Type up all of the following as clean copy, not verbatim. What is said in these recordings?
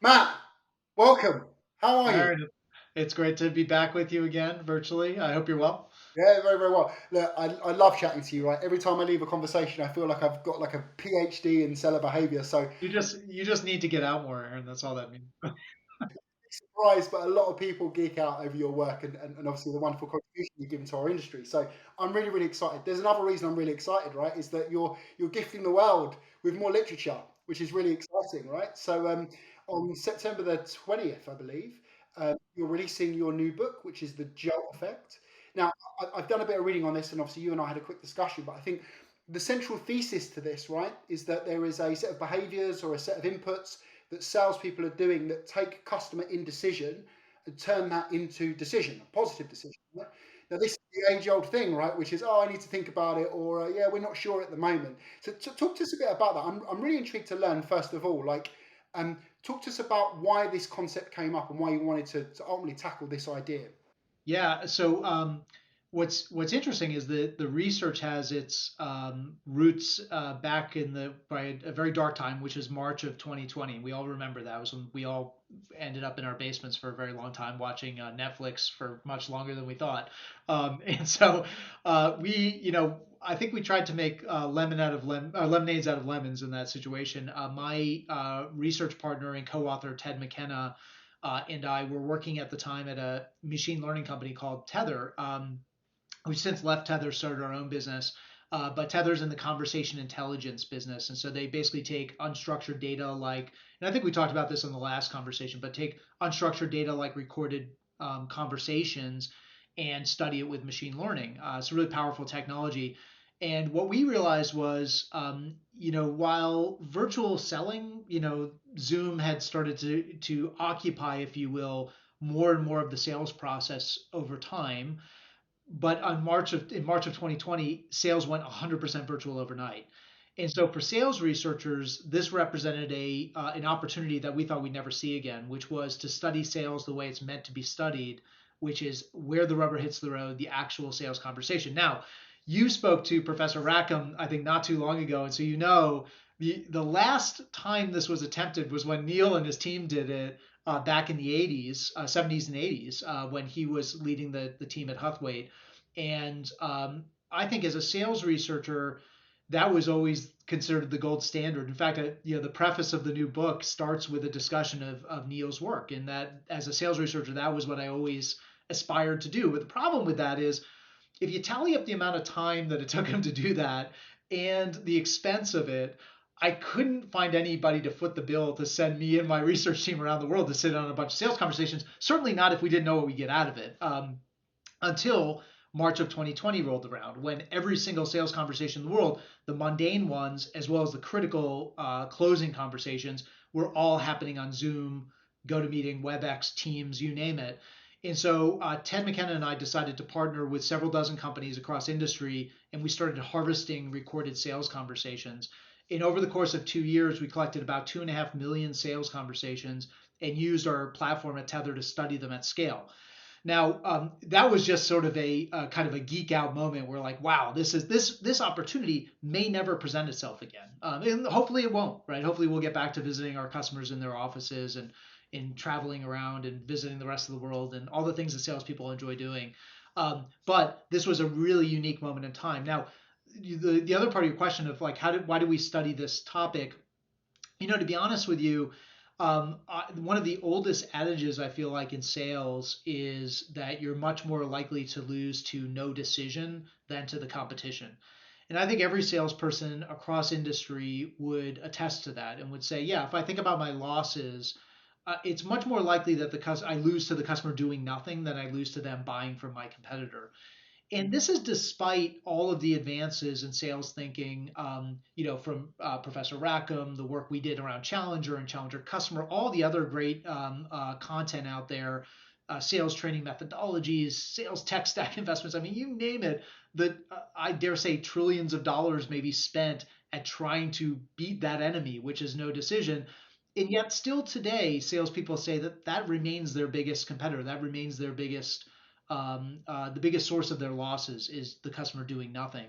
Matt, welcome. How are you? Aaron, it's great to be back with you again virtually. I hope you're well. Yeah, very, very well. Look, I love chatting to you, right? Every time I leave a conversation, I feel like I've got like a PhD in seller behavior. So, You just need to get out more, Aaron. That's all that means. surprised, but a lot of people geek out over your work and obviously the wonderful contribution you've given to our industry. So, I'm really, really excited. There's another reason I'm really excited, right? Is that you're gifting the world with more literature, which is really exciting, right? So, on September the 20th, I believe, you're releasing your new book, which is the JOLT Effect. Now, I've done a bit of reading on this, and obviously you and I had a quick discussion, but I think the central thesis to this, right, is that there is a set of behaviors or a set of inputs that salespeople are doing that take customer indecision and turn that into decision, a positive decision. Right? Now, this is the age-old thing, right? Which is, oh, I need to think about it, or yeah, we're not sure at the moment. So, talk to us a bit about that. I'm really intrigued to learn first of all, like, talk to us about why this concept came up and why you wanted to ultimately tackle this idea. Yeah. What's interesting is that the research has its roots back in the by a very dark time, which is March of 2020. We all remember that was when we all ended up in our basements for a very long time watching Netflix for much longer than we thought. I think we tried to make lemonades out of lemons in that situation. My research partner and co-author Ted McKenna and I were working at the time at a machine learning company called Tether. We've since left Tether, started our own business. But Tether's in the conversation intelligence business. And so they basically take unstructured data like, and I think we talked about this in the last conversation, but take unstructured data like recorded conversations and study it with machine learning. It's a really powerful technology. And what we realized was, while virtual selling, Zoom had started to occupy, if you will, more and more of the sales process over time. But in March of 2020, sales went 100% virtual overnight. And so for sales researchers, this represented a an opportunity that we thought we'd never see again, which was to study sales the way it's meant to be studied, which is where the rubber hits the road, the actual sales conversation. Now, you spoke to Professor Rackham, I think, not too long ago, and so the last time this was attempted was when Neil and his team did it back in the 80s, 70s and 80s, when he was leading the team at Huthwaite. And I think as a sales researcher, that was always considered the gold standard. In fact, the preface of the new book starts with a discussion of Neil's work, and that as a sales researcher, that was what I always aspired to do. But the problem with that is if you tally up the amount of time that it took him to do that and the expense of it, I couldn't find anybody to foot the bill to send me and my research team around the world to sit on a bunch of sales conversations. Certainly not if we didn't know what we get out of it. Until March of 2020 rolled around, when every single sales conversation in the world, the mundane ones as well as the critical closing conversations, were all happening on Zoom, GoToMeeting, WebEx, Teams, you name it. And so Ted McKenna and I decided to partner with several dozen companies across industry, and we started harvesting recorded sales conversations. And over the course of 2 years, we collected about 2.5 million sales conversations and used our platform at Tether to study them at scale. Now, that was just sort of a kind of a geek out moment where like, wow, this opportunity may never present itself again, and hopefully it won't, right? Hopefully we'll get back to visiting our customers in their offices and in traveling around and visiting the rest of the world and all the things that salespeople enjoy doing. But this was a really unique moment in time. Now, the other part of your question of like, why do we study this topic? To be honest with you, one of the oldest adages I feel like in sales is that you're much more likely to lose to no decision than to the competition. And I think every salesperson across industry would attest to that and would say, yeah, if I think about my losses, it's much more likely that I lose to the customer doing nothing than I lose to them buying from my competitor. And this is despite all of the advances in sales thinking, from Professor Rackham, the work we did around Challenger and Challenger Customer, all the other great content out there, sales training methodologies, sales tech stack investments. I mean, you name it. That I dare say trillions of dollars may be spent at trying to beat that enemy, which is no decision. And yet, still today, salespeople say that remains their biggest competitor. That remains their biggest the biggest source of their losses is the customer doing nothing.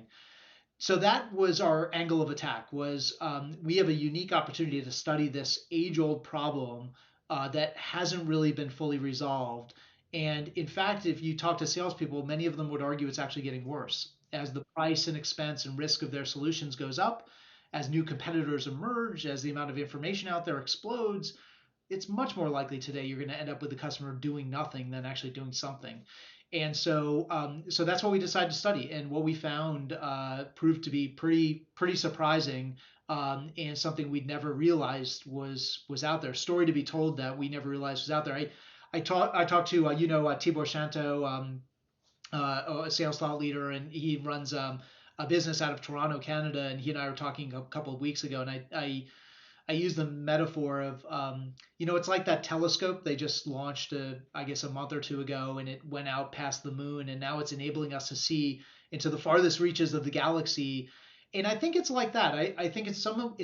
So that was our angle of attack. Was we have a unique opportunity to study this age-old problem that hasn't really been fully resolved. And in fact, if you talk to salespeople, many of them would argue it's actually getting worse as the price and expense and risk of their solutions goes up, as new competitors emerge, as the amount of information out there explodes. It's much more likely today you're going to end up with the customer doing nothing than actually doing something. And so that's what we decided to study, and what we found proved to be pretty surprising, and something we'd never realized was out there. Story to be told that we never realized was out there. I talked to Tibor Shanto, a sales thought leader, and he runs a business out of Toronto, Canada, and he and I were talking a couple of weeks ago, and I use the metaphor of, it's like that telescope they just launched, I guess, a month or two ago, and it went out past the moon, and now it's enabling us to see into the farthest reaches of the galaxy. And I think it's like that. I think in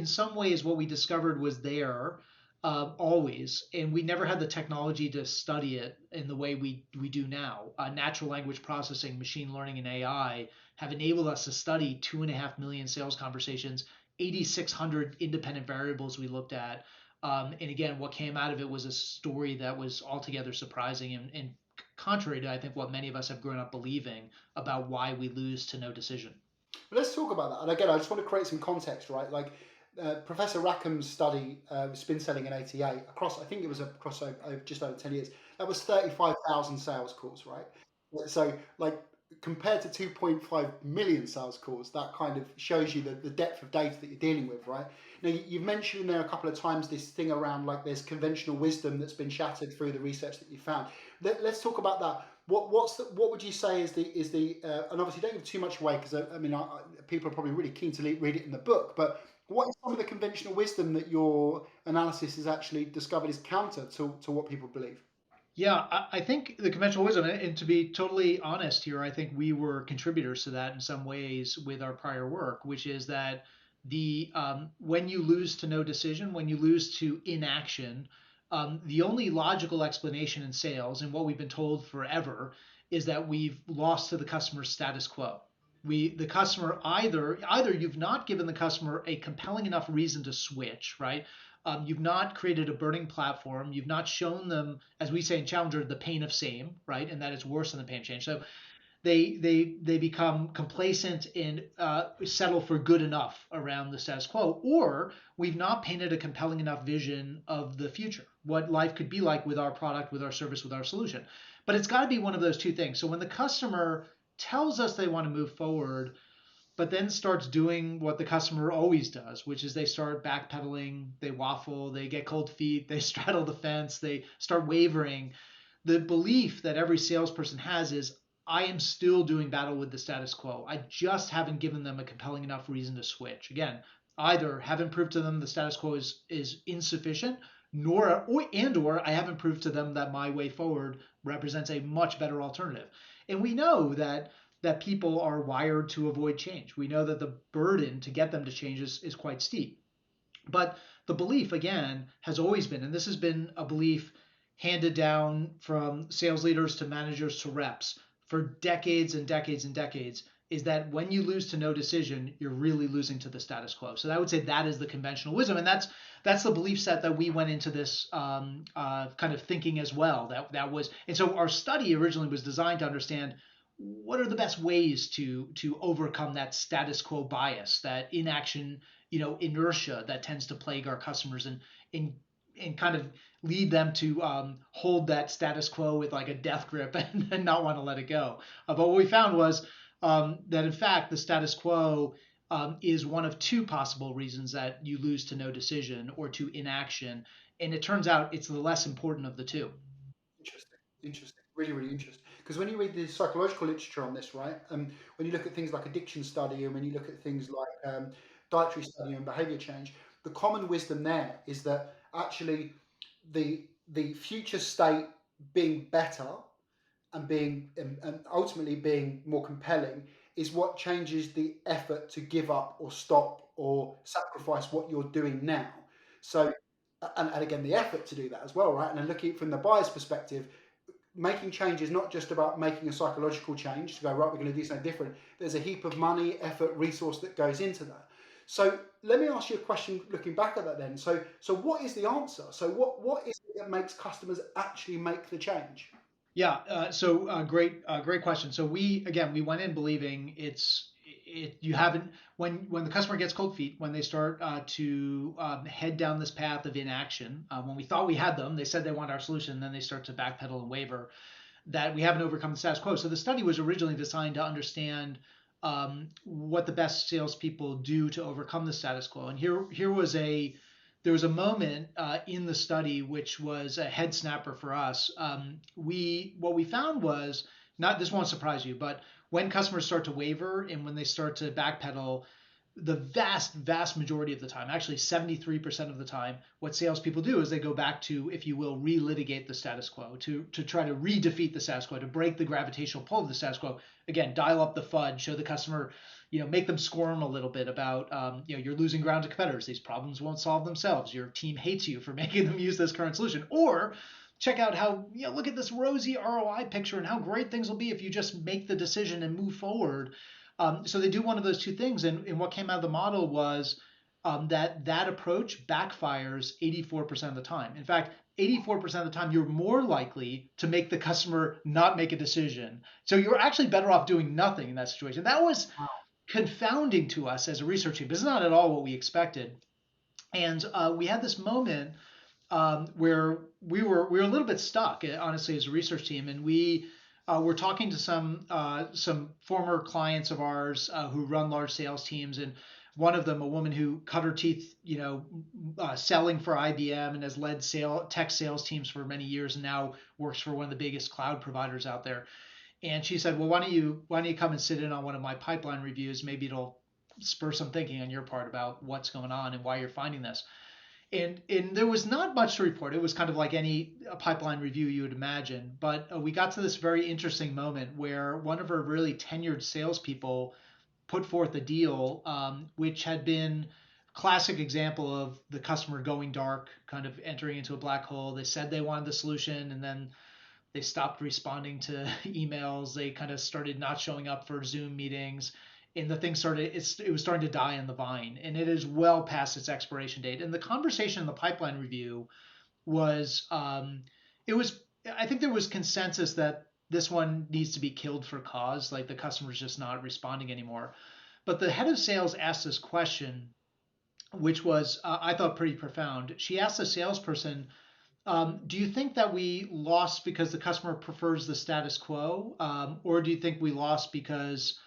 some ways what we discovered was there always, and we never had the technology to study it in the way we do now. Natural language processing, machine learning, and AI have enabled us to study 2.5 million sales conversations, 8,600 independent variables we looked at. And again, what came out of it was a story that was altogether surprising, and contrary to, I think, what many of us have grown up believing about why we lose to no decision. But let's talk about that. And again, I just want to create some context, right? Like Professor Rackham's study with spin selling in '88 across, I think it was across just over 10 years. That was 35,000 sales calls, right? So, like, compared to 2.5 million sales calls, that kind of shows you the depth of data that you're dealing with, right? Now, you've mentioned in there a couple of times this thing around like there's conventional wisdom that's been shattered through the research that you found. Let's talk about that. What would you say is the and obviously don't give too much away because people are probably really keen to read it in the book, but what is some of the conventional wisdom that your analysis has actually discovered is counter to what people believe? Yeah, I think the conventional wisdom, and to be totally honest here, I think we were contributors to that in some ways with our prior work, which is that the when you lose to no decision, when you lose to inaction, the only logical explanation in sales, and what we've been told forever, is that we've lost to the customer's status quo. The customer, either you've not given the customer a compelling enough reason to switch, right? You've not created a burning platform. You've not shown them, as we say in Challenger, the pain of same, right? And that it's worse than the pain of change. So they become complacent and settle for good enough around the status quo, or we've not painted a compelling enough vision of the future, what life could be like with our product, with our service, with our solution. But it's got to be one of those two things. So when the customer tells us they want to move forward, but then starts doing what the customer always does, which is they start backpedaling, they waffle, they get cold feet, they straddle the fence, they start wavering. The belief that every salesperson has is, I am still doing battle with the status quo. I just haven't given them a compelling enough reason to switch. Again, either haven't proved to them the status quo is insufficient, or I haven't proved to them that my way forward represents a much better alternative. And we know that people are wired to avoid change. We know that the burden to get them to change is quite steep. But the belief, again, has always been, and this has been a belief handed down from sales leaders to managers to reps for decades and decades and decades, is that when you lose to no decision, you're really losing to the status quo. So I would say that is the conventional wisdom, and that's the belief set that we went into this kind of thinking as well. That was, and so our study originally was designed to understand what are the best ways to overcome that status quo bias, that inaction, inertia that tends to plague our customers, and kind of lead them to hold that status quo with like a death grip and not want to let it go. But what we found was that in fact the status quo is one of two possible reasons that you lose to no decision or to inaction, and it turns out it's the less important of the two. Interesting, interesting, really, really interesting. Because when you read the psychological literature on this, right, when you look at things like addiction study and when you look at things like dietary study and behavior change, the common wisdom there is that actually the future state being better and being and ultimately being more compelling is what changes the effort to give up or stop or sacrifice what you're doing now. So, and again, the effort to do that as well, right? And then looking at it from the buyer's perspective, making change is not just about making a psychological change to go, right, we're going to do something different. There's a heap of money, effort, resource that goes into that. So let me ask you a question looking back at that then. So what is the answer? So what is it that makes customers actually make the change? Yeah, great question. So we went in believing you haven't when the customer gets cold feet, when they start to head down this path of inaction. When we thought we had them, they said they want our solution, then they start to backpedal and waver. That we haven't overcome the status quo. So the study was originally designed to understand what the best salespeople do to overcome the status quo. And there was a moment in the study which was a head snapper for us. What we found was, not this won't surprise you, but when customers start to waver and when they start to backpedal, the vast majority of the time, actually 73% of the time, what salespeople do is they go back to, if you will, relitigate the status quo, to try to redefeat the status quo, to break the gravitational pull of the status quo. Again, dial up the FUD, show the customer, make them squirm a little bit about, you're losing ground to competitors. These problems won't solve themselves. Your team hates you for making them use this current solution. Or check out how, look at this rosy ROI picture and how great things will be if you just make the decision and move forward. So they do one of those two things, and what came out of the model was that approach backfires 84% of the time. In fact, 84% of the time, you're more likely to make the customer not make a decision. So you're actually better off doing nothing in that situation. That was confounding to us as a research team. This is not at all what we expected. And we had this moment where we were a little bit stuck, honestly, as a research team, and we were talking to some former clients of ours who run large sales teams, and one of them, a woman who cut her teeth, selling for IBM and has led tech sales teams for many years, and now works for one of the biggest cloud providers out there. And she said, "Well, why don't you come and sit in on one of my pipeline reviews? Maybe it'll spur some thinking on your part about what's going on and why you're finding this." And there was not much to report. It was kind of like any pipeline review you would imagine. But we got to this very interesting moment where one of our really tenured salespeople put forth a deal, which had been classic example of the customer going dark, kind of entering into a black hole. They said they wanted the solution, and then they stopped responding to emails. They kind of started not showing up for Zoom meetings, and the thing it was starting to die on the vine, and it is well past its expiration date. And the conversation in the pipeline review was, it was, I think there was consensus that this one needs to be killed for cause, like the customer's just not responding anymore. But the head of sales asked this question, which was, I thought, pretty profound. She asked the salesperson, do you think that we lost because the customer prefers the status quo, or do you think we lost because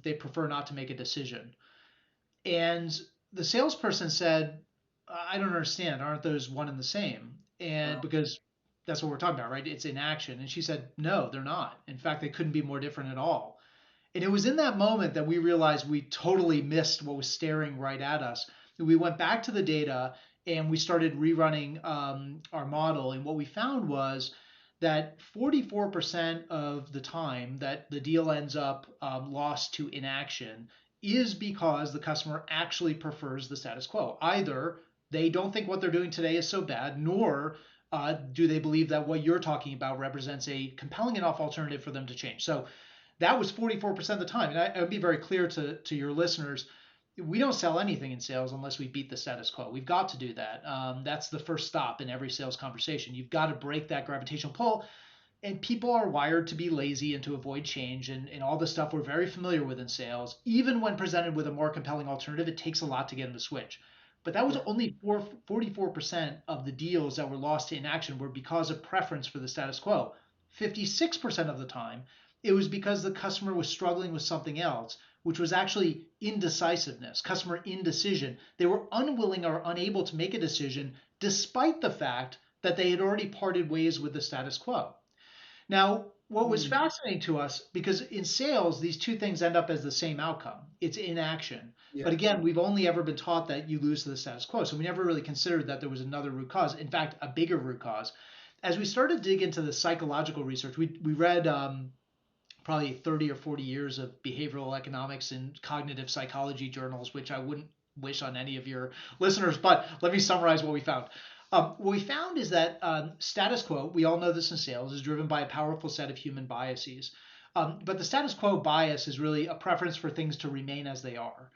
they prefer not to make a decision? And the salesperson said, "I don't understand. Aren't those one and the same?" And Wow. because that's what we're talking about, right? It's inaction. And she said, "No, they're not. In fact, they couldn't be more different at all." And it was in that moment that we realized we totally missed what was staring right at us. We went back to the data and we started rerunning our model. And what we found was that 44% of the time that the deal ends up lost to inaction is because the customer actually prefers the status quo. Either they don't think what they're doing today is so bad, nor do they believe that what you're talking about represents a compelling enough alternative for them to change. So that was 44% of the time. And I would be very clear to your listeners, we don't sell anything in sales unless we beat the status quo. We've got to do that. That's the first stop in every sales conversation. You've got to break that gravitational pull. And people are wired to be lazy and to avoid change and all the stuff we're very familiar with in sales. Even when presented with a more compelling alternative, it takes a lot to get them to switch. But that was Yeah. only 44% of the deals that were lost to inaction were because of preference for the status quo. 56% of the time, it was because the customer was struggling with something else, which was actually indecisiveness, customer indecision. They were unwilling or unable to make a decision despite the fact that they had already parted ways with the status quo. Now, what was Mm. fascinating to us, because in sales, these two things end up as the same outcome. It's inaction. Yeah. But again, we've only ever been taught that you lose to the status quo. So we never really considered that there was another root cause. In fact, a bigger root cause. As we started to dig into the psychological research, we read probably 30 or 40 years of behavioral economics and cognitive psychology journals, which I wouldn't wish on any of your listeners. But let me summarize what we found. What we found is that status quo, we all know this in sales, is driven by a powerful set of human biases. But the status quo bias is really a preference for things to remain as they are.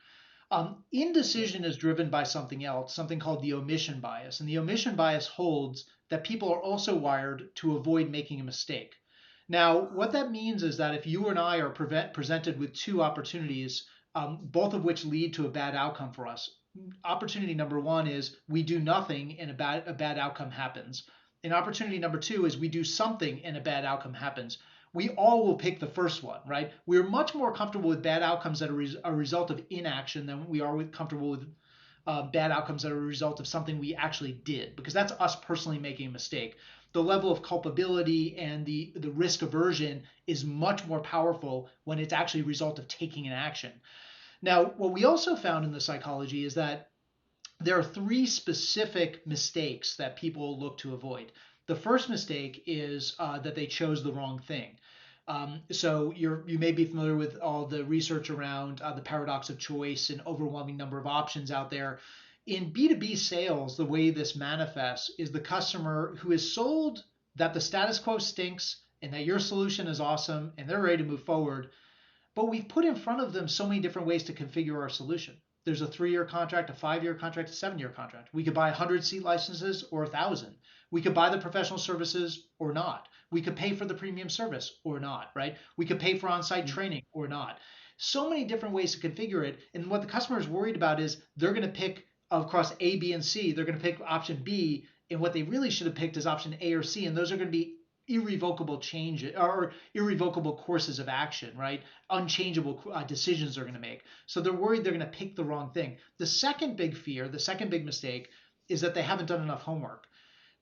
Indecision is driven by something else, something called the omission bias. And the omission bias holds that people are also wired to avoid making a mistake. Now, what that means is that if you and I are presented with two opportunities, both of which lead to a bad outcome for us, opportunity number one is we do nothing and a bad outcome happens. And opportunity number two is we do something and a bad outcome happens. We all will pick the first one, right? We're much more comfortable with bad outcomes that are a result of inaction than we are comfortable with bad outcomes that are a result of something we actually did, because that's us personally making a mistake. The level of culpability and the risk aversion is much more powerful when it's actually a result of taking an action. Now, what we also found in the psychology is that there are three specific mistakes that people look to avoid. The first mistake is that they chose the wrong thing. So you may be familiar with all the research around the paradox of choice and overwhelming number of options out there. In B2B sales, the way this manifests is the customer who is sold that the status quo stinks and that your solution is awesome and they're ready to move forward, but we've put in front of them so many different ways to configure our solution. There's a 3-year contract, a 5-year contract, a 7-year contract. We could buy 100 seat licenses or 1,000. We could buy the professional services or not. We could pay for the premium service or not, right? We could pay for on-site training or not. So many different ways to configure it. And what the customer is worried about is they're going to pick across A, B, and C. They're going to pick option B, and what they really should have picked is option A or C. And those are going to be irrevocable change or irrevocable courses of action, right? Unchangeable decisions they're going to make. So they're worried they're going to pick the wrong thing. The second big fear, the second big mistake is that they haven't done enough homework.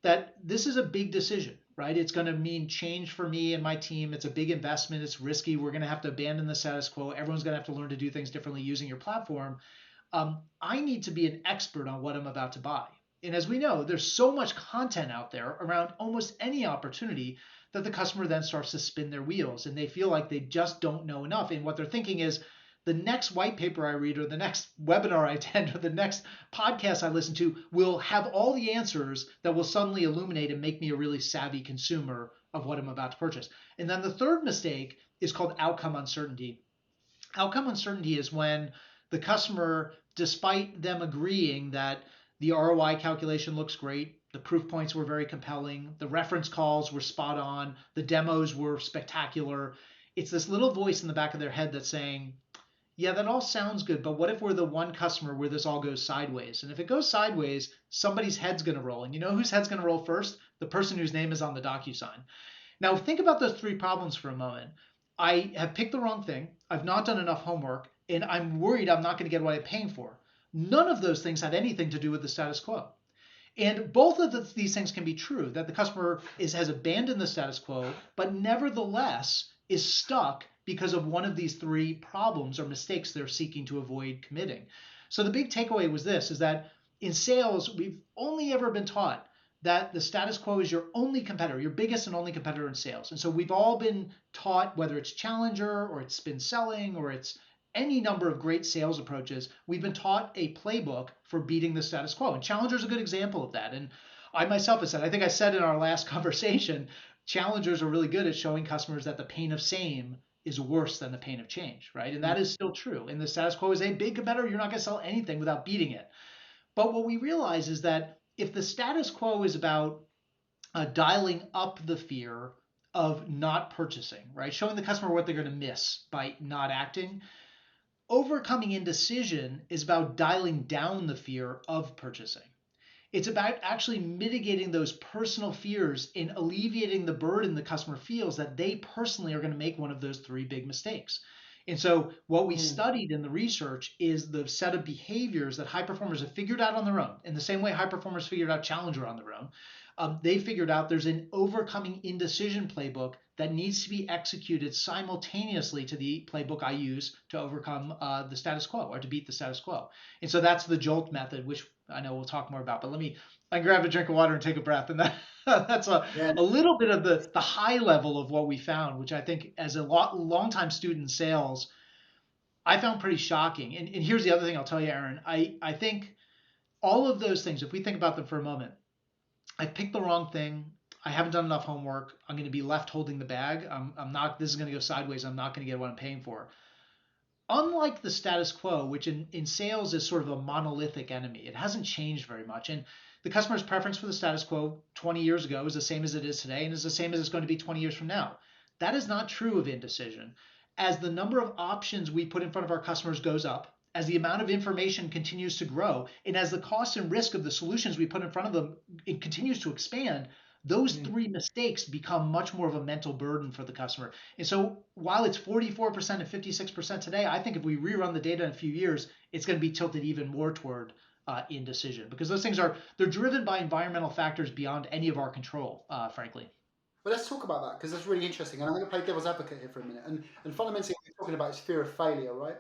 That this is a big decision, right? It's going to mean change for me and my team. It's a big investment. It's risky. We're going to have to abandon the status quo. Everyone's going to have to learn to do things differently using your platform. I need to be an expert on what I'm about to buy. And as we know, there's so much content out there around almost any opportunity that the customer then starts to spin their wheels and they feel like they just don't know enough. And what they're thinking is the next white paper I read or the next webinar I attend or the next podcast I listen to will have all the answers that will suddenly illuminate and make me a really savvy consumer of what I'm about to purchase. And then the third mistake is called outcome uncertainty. Outcome uncertainty is when the customer, despite them agreeing that the ROI calculation looks great, the proof points were very compelling, the reference calls were spot on, the demos were spectacular, it's this little voice in the back of their head that's saying, yeah, that all sounds good, but what if we're the one customer where this all goes sideways? And if it goes sideways, somebody's head's going to roll. And you know whose head's going to roll first? The person whose name is on the DocuSign. Now, think about those three problems for a moment. I have picked the wrong thing. I've not done enough homework, and I'm worried I'm not going to get what I'm paying for. None of those things have anything to do with the status quo. And both of these things can be true, that the customer has abandoned the status quo, but nevertheless is stuck because of one of these three problems or mistakes they're seeking to avoid committing. So the big takeaway was this, is that in sales, we've only ever been taught that the status quo is your only competitor, your biggest and only competitor in sales. And so we've all been taught, whether it's Challenger or it's been selling or it's any number of great sales approaches, we've been taught a playbook for beating the status quo. And Challenger is a good example of that. And I myself have said, I think I said in our last conversation, challengers are really good at showing customers that the pain of same is worse than the pain of change, right? And that is still true. And the status quo is a big competitor. You're not going to sell anything without beating it. But what we realize is that if the status quo is about dialing up the fear of not purchasing, right? Showing the customer what they're going to miss by not acting. Overcoming indecision is about dialing down the fear of purchasing. It's about actually mitigating those personal fears and alleviating the burden the customer feels that they personally are going to make one of those three big mistakes. And so what we studied in the research is the set of behaviors that high performers have figured out on their own. In the same way high performers figured out Challenger on their own, they figured out there's an overcoming indecision playbook that needs to be executed simultaneously to the playbook I use to overcome the status quo or to beat the status quo. And so that's the JOLT method, which I know we'll talk more about. But I grab a drink of water and take a breath. And that's a little bit of the high level of what we found, which I think as a longtime student in sales, I found pretty shocking. And here's the other thing I'll tell you, Aaron. I think all of those things, if we think about them for a moment, I picked the wrong thing. I haven't done enough homework. I'm going to be left holding the bag. I'm not. This is going to go sideways. I'm not going to get what I'm paying for. unlike the status quo, which in sales is sort of a monolithic enemy, it hasn't changed very much. And the customer's preference for the status quo 20 years ago is the same as it is today and is the same as it's going to be 20 years from now. That is not true of indecision. As the number of options we put in front of our customers goes up, as the amount of information continues to grow, and as the cost and risk of the solutions we put in front of them it continues to expand, those Mm. three mistakes become much more of a mental burden for the customer. And so while it's 44% and 56% today, I think if we rerun the data in a few years, it's going to be tilted even more toward indecision because those things they're driven by environmental factors beyond any of our control, frankly. But let's talk about that because that's really interesting. And I'm going to play devil's advocate here for a minute. And fundamentally, what we're talking about is fear of failure, right?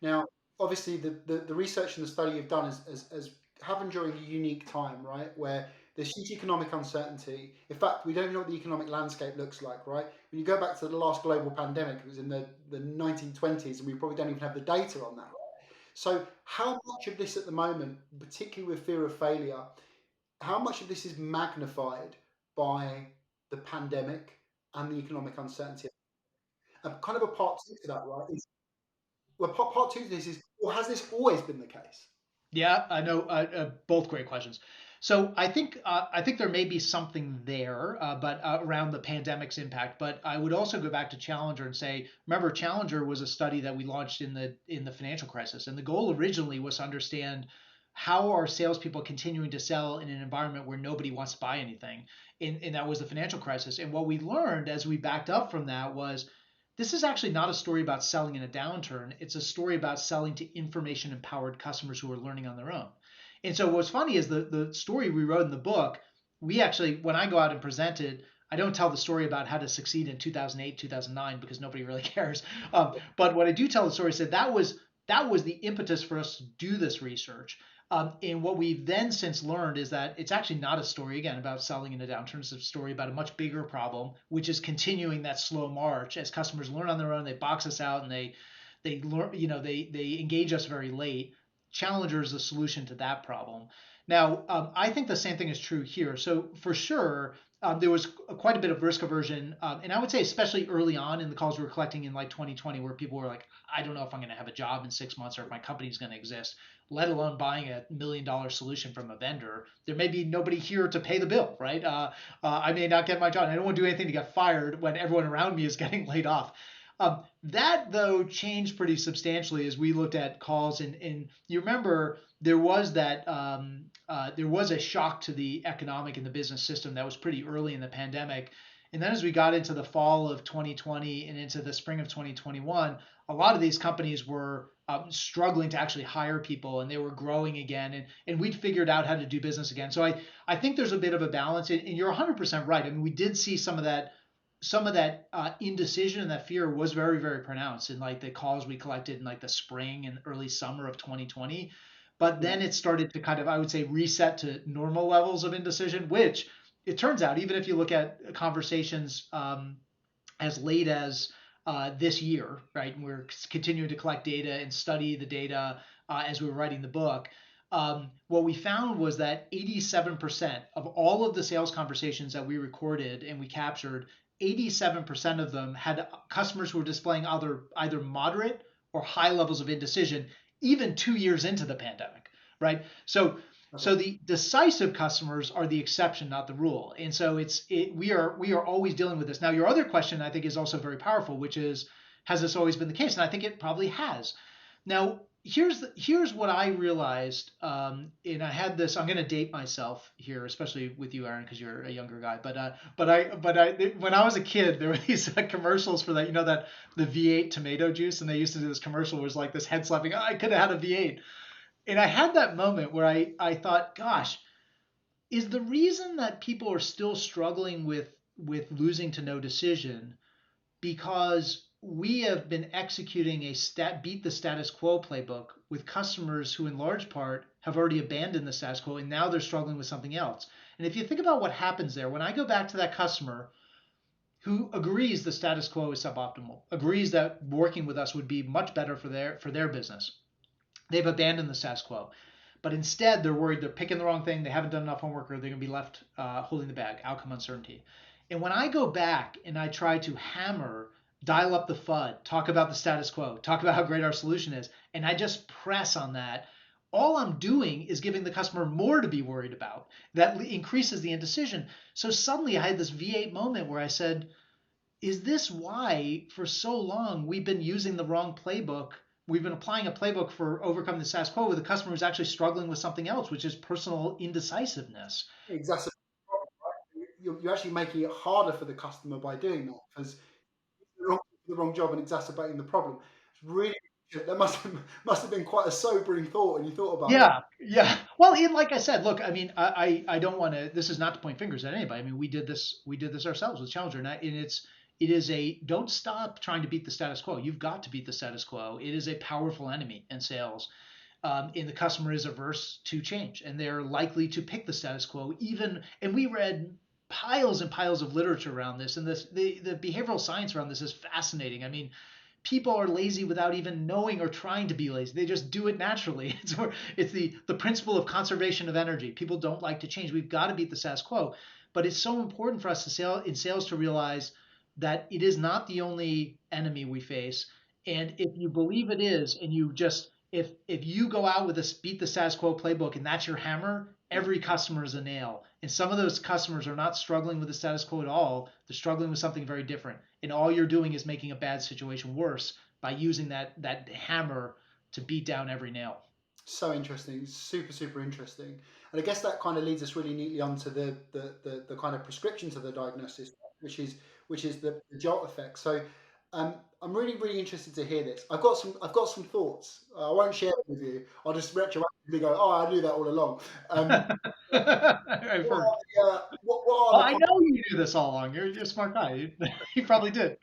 Now, obviously, the research and the study you've done has happened during a unique time, right? Where there's huge economic uncertainty. In fact, we don't even know what the economic landscape looks like, right? When you go back to the last global pandemic, it was in the 1920s, and we probably don't even have the data on that, right? So, how much of this at the moment, particularly with fear of failure, how much of this is magnified by the pandemic and the economic uncertainty? And kind of a part two to that, right? Well, part two to this is, well, has this always been the case? Yeah, I know. Both great questions. So I think there may be something there, but around the pandemic's impact. But I would also go back to Challenger and say, remember, Challenger was a study that we launched in the financial crisis, and the goal originally was to understand how are salespeople continuing to sell in an environment where nobody wants to buy anything, and that was the financial crisis. And what we learned as we backed up from that was this is actually not a story about selling in a downturn. It's a story about selling to information empowered customers who are learning on their own. And so what's funny is the story we wrote in the book, we actually, when I go out and present it, I don't tell the story about how to succeed in 2008, 2009 because nobody really cares. But what I do tell the story is that that was the impetus for us to do this research. And what we've then since learned is that it's actually not a story again about selling in a downturn. It's a story about a much bigger problem, which is continuing that slow march as customers learn on their own. They box us out and they learn, they engage us very late. Challenger is the solution to that problem. Now, I think the same thing is true here. So for sure, there was quite a bit of risk aversion, and I would say especially early on in the calls we were collecting in like 2020, where people were like, "I don't know if I'm going to have a job in 6 months or if my company's going to exist, let alone buying $1 million solution from a vendor. There may be nobody here to pay the bill, right? I may not get my job. I don't want to do anything to get fired when everyone around me is getting laid off." That though changed pretty substantially as we looked at calls, and you remember there was a shock to the economic and the business system that was pretty early in the pandemic. And then as we got into the fall of 2020 and into the spring of 2021, a lot of these companies were struggling to actually hire people and they were growing again. And we'd figured out how to do business again. So I think there's a bit of a balance. And you're 100% right. I mean, we did see some of that indecision and that fear was very, very pronounced in like the calls we collected in like the spring and early summer of 2020. But Mm. then it started to kind of, I would say, reset to normal levels of indecision, which it turns out, even if you look at conversations as late as this year, right? And we're continuing to collect data and study the data as we were writing the book. What we found was that 87% of all of the sales conversations that we recorded and we captured, 87% of them had customers who were displaying either moderate or high levels of indecision, even 2 years into the pandemic, right? So Okay. the decisive customers are the exception, not the rule. And so we are always dealing with this. Now, your other question I think is also very powerful, which is, has this always been the case? And I think it probably has. Now, here's what I realized, and I had this. I'm going to date myself here, especially with you, Aaron, because you're a younger guy. But when I was a kid, there were these commercials for that. You know that the V8 tomato juice, and they used to do this commercial. Where it was like this head slapping. Oh, I could have had a V8, and I had that moment where I thought, gosh, is the reason that people are still struggling with losing to no decision because we have been executing a beat the status quo playbook with customers who in large part have already abandoned the status quo and now they're struggling with something else. And if you think about what happens there, when I go back to that customer who agrees the status quo is suboptimal, agrees that working with us would be much better for their business, they've abandoned the status quo. But instead, they're worried they're picking the wrong thing, they haven't done enough homework, or they're going to be left holding the bag, outcome uncertainty. And when I go back and I try to hammer dial up the FUD, talk about the status quo, talk about how great our solution is, and I just press on that, all I'm doing is giving the customer more to be worried about. That increases the indecision. So suddenly I had this V8 moment where I said, is this why for so long we've been using the wrong playbook? We've been applying a playbook for overcoming the status quo with a customer who's actually struggling with something else, which is personal indecisiveness. Exactly. You're actually making it harder for the customer by doing that because you're the wrong job and exacerbating the problem. It's really that must have been quite a sobering thought when you thought about that. Yeah, yeah. Well, and like I said, look, I mean, I don't want to. This is not to point fingers at anybody. I mean, we did this ourselves with Challenger, and it is a don't stop trying to beat the status quo. You've got to beat the status quo. It is a powerful enemy in sales. And the customer is averse to change, and they're likely to pick the status quo. Even and we read piles and piles of literature around this, and the behavioral science around this is fascinating. I mean, people are lazy without even knowing or trying to be lazy. They just do it naturally. It's the principle of conservation of energy. People don't like to change. We've got to beat the status quo. But it's so important for us to in sales to realize that it is not the only enemy we face. And if you believe it is, and you just if you go out with a beat the status quo playbook and that's your hammer, Yeah. every customer is a nail. And some of those customers are not struggling with the status quo at all. They're struggling with something very different. And all you're doing is making a bad situation worse by using that hammer to beat down every nail. So interesting, super interesting, and I guess that kind of leads us really neatly onto the kind of prescription to the diagnosis, which is the jolt effect. So, I'm really interested to hear this. I've got some thoughts. I won't share them with you. I'll just retroactively go, oh, I knew that all along. I've heard. What Well, are the I know you knew this all along. You're a smart guy. You probably did.